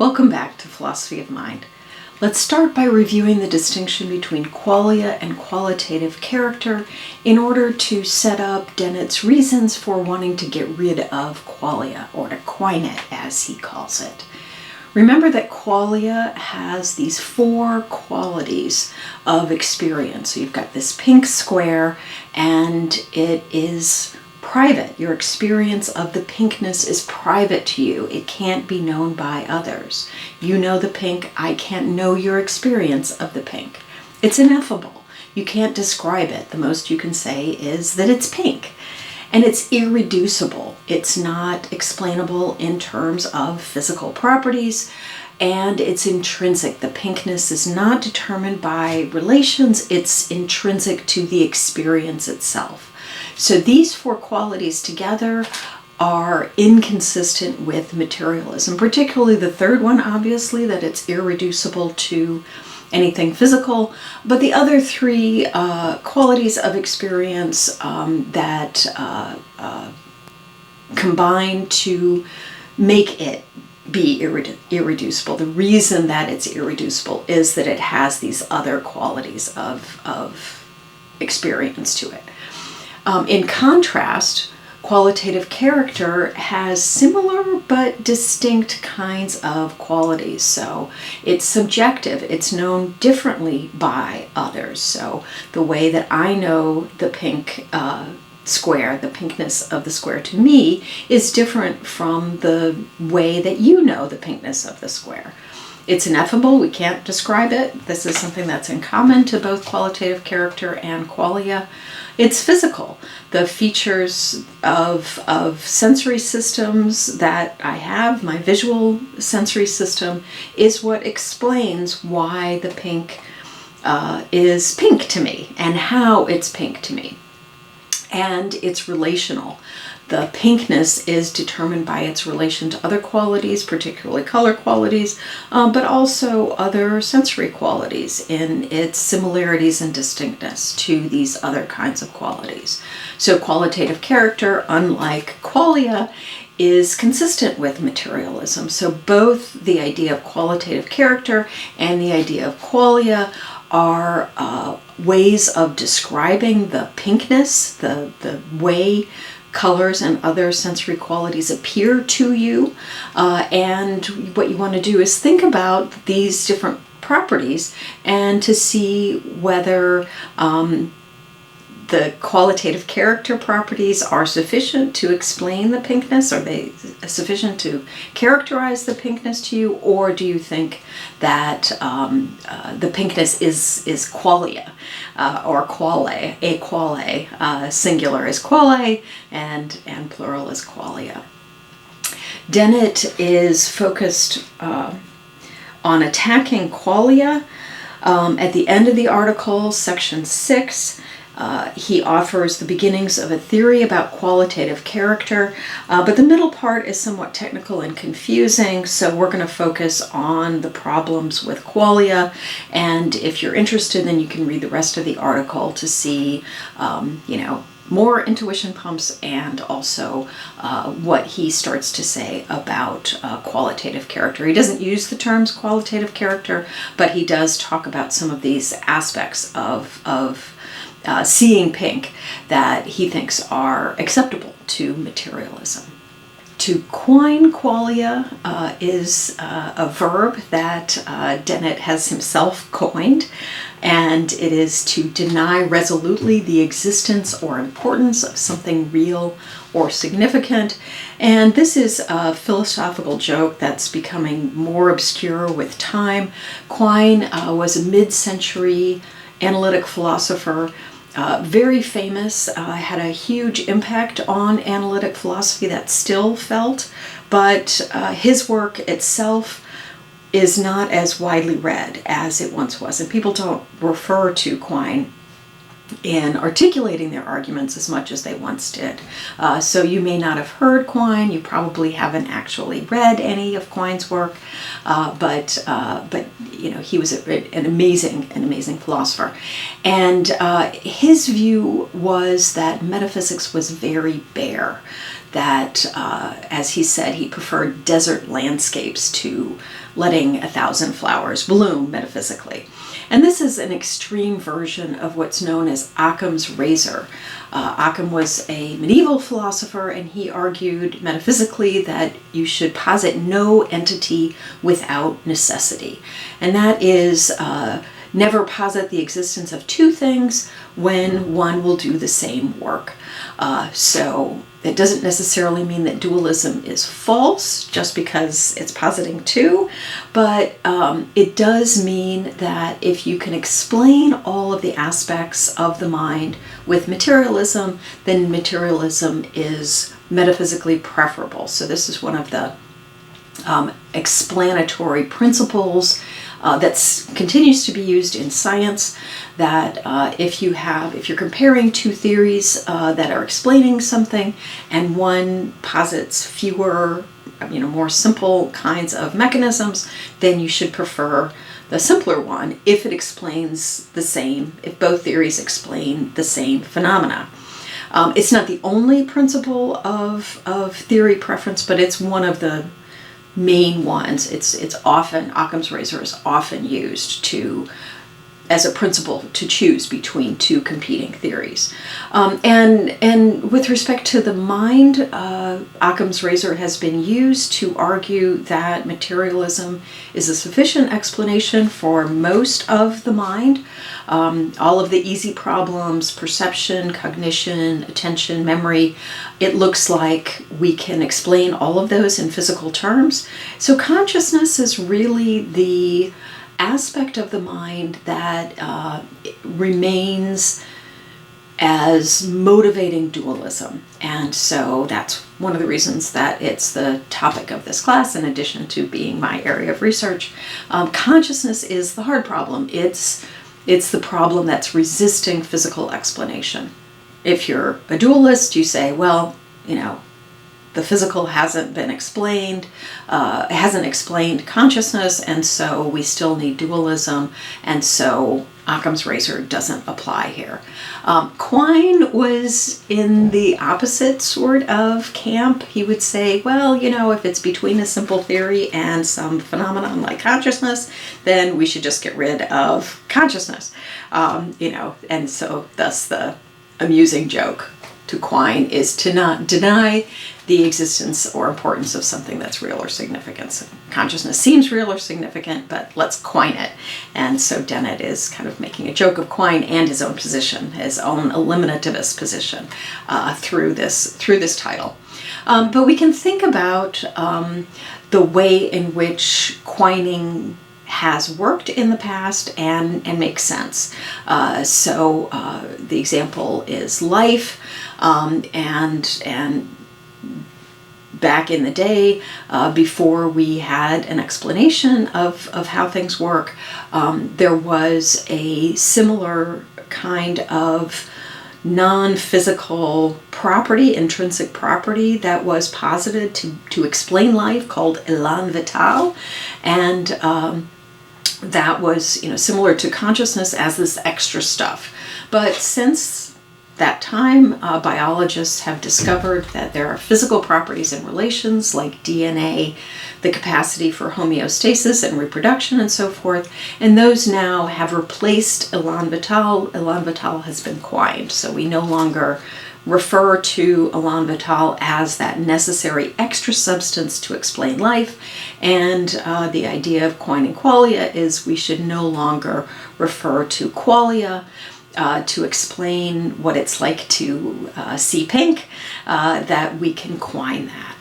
Welcome back to Philosophy of Mind. Let's start by reviewing the distinction between qualia and qualitative character in order to set up Dennett's reasons for wanting to get rid of qualia, or to quine it, as he calls it. Remember that qualia has these four qualities of experience. So you've got this pink square, and it is private. Your experience of the pinkness is private to you. It can't be known by others. You know the pink, I can't know your experience of the pink. It's ineffable. You can't describe it. The most you can say is that it's pink. And it's irreducible. It's not explainable in terms of physical properties, and it's intrinsic. The pinkness is not determined by relations, it's intrinsic to the experience itself. So these four qualities together are inconsistent with materialism, particularly the third one, obviously, that it's irreducible to anything physical, but the other three qualities of experience that combine to make it be irreducible. The reason that it's irreducible is that it has these other qualities of experience to it. In contrast, qualitative character has similar but distinct kinds of qualities. So it's subjective. It's known differently by others. So the way that I know the pink square, the pinkness of the square to me, is different from the way that you know the pinkness of the square. It's ineffable. We can't describe it. This is something that's in common to both qualitative character and qualia. It's physical. The features of sensory systems that I have, my visual sensory system, is what explains why the pink is pink to me and how it's pink to me. And it's relational. The pinkness is determined by its relation to other qualities, particularly color qualities, but also other sensory qualities in its similarities and distinctness to these other kinds of qualities. So qualitative character, unlike qualia, is consistent with materialism. So both the idea of qualitative character and the idea of qualia are ways of describing the pinkness, the way colors and other sensory qualities appear to you. And what you want to do is think about these different properties and to see whether the qualitative character properties are sufficient to explain the pinkness. Are they sufficient to characterize the pinkness to you, or do you think that the pinkness is qualia or quale? A quale, singular is quale, and plural is qualia. Dennett is focused on attacking qualia. At the end of the article, section 6, he offers the beginnings of a theory about qualitative character, but the middle part is somewhat technical and confusing, so we're going to focus on the problems with qualia, and if you're interested, then you can read the rest of the article to see, more intuition pumps and also what he starts to say about qualitative character. He doesn't use the terms qualitative character, but he does talk about some of these aspects of seeing pink that he thinks are acceptable to materialism. To quine qualia is a verb that Dennett has himself coined, and it is to deny resolutely the existence or importance of something real or significant. And this is a philosophical joke that's becoming more obscure with time. Quine was a mid-century analytic philosopher, very famous, had a huge impact on analytic philosophy that's still felt, but his work itself is not as widely read as it once was, and people don't refer to Quine in articulating their arguments as much as they once did. So you may not have heard Quine, you probably haven't actually read any of Quine's work, but he was an amazing philosopher. And his view was that metaphysics was very bare, that, as he said, he preferred desert landscapes to letting 1,000 flowers bloom metaphysically. And this is an extreme version of what's known as Occam's razor. Occam was a medieval philosopher, and he argued metaphysically that you should posit no entity without necessity. And that is, never posit the existence of two things when one will do the same work. So it doesn't necessarily mean that dualism is false just because it's positing two, but it does mean that if you can explain all of the aspects of the mind with materialism, then materialism is metaphysically preferable. So this is one of the explanatory principles that continues to be used in science, that if you're comparing two theories that are explaining something, and one posits fewer, more simple kinds of mechanisms, then you should prefer the simpler one if it explains the same, if both theories explain the same phenomena. It's not the only principle of theory preference, but it's one of the main ones. It's often, Occam's razor is often used as a principle to choose between two competing theories. And with respect to the mind, Occam's razor has been used to argue that materialism is a sufficient explanation for most of the mind. All of the easy problems, perception, cognition, attention, memory, it looks like we can explain all of those in physical terms. So consciousness is really the aspect of the mind that remains as motivating dualism. And so that's one of the reasons that it's the topic of this class, in addition to being my area of research. Consciousness is the hard problem. It's the problem that's resisting physical explanation. If you're a dualist, you say, well, the physical hasn't been explained, hasn't explained consciousness, and so we still need dualism, and so Occam's razor doesn't apply here. Quine was in the opposite sort of camp. He would say, well, if it's between a simple theory and some phenomenon like consciousness, then we should just get rid of consciousness. And so thus the amusing joke to Quine is to not deny the existence or importance of something that's real or significant. Consciousness seems real or significant, but let's Quine it. And so Dennett is kind of making a joke of Quine and his own position, his own eliminativist position through this title. But we can think about the way in which Quining has worked in the past and makes sense. So the example is life, and back in the day, before we had an explanation of how things work, there was a similar kind of non-physical property, intrinsic property, that was posited to explain life, called élan vital, and that was similar to consciousness as this extra stuff. But since that time, biologists have discovered that there are physical properties and relations like DNA, the capacity for homeostasis and reproduction and so forth, and those now have replaced élan vital. Élan vital has been quined, so we no longer refer to élan vital as that necessary extra substance to explain life, and the idea of Quining qualia is we should no longer refer to qualia to explain what it's like to see pink, that we can quine that.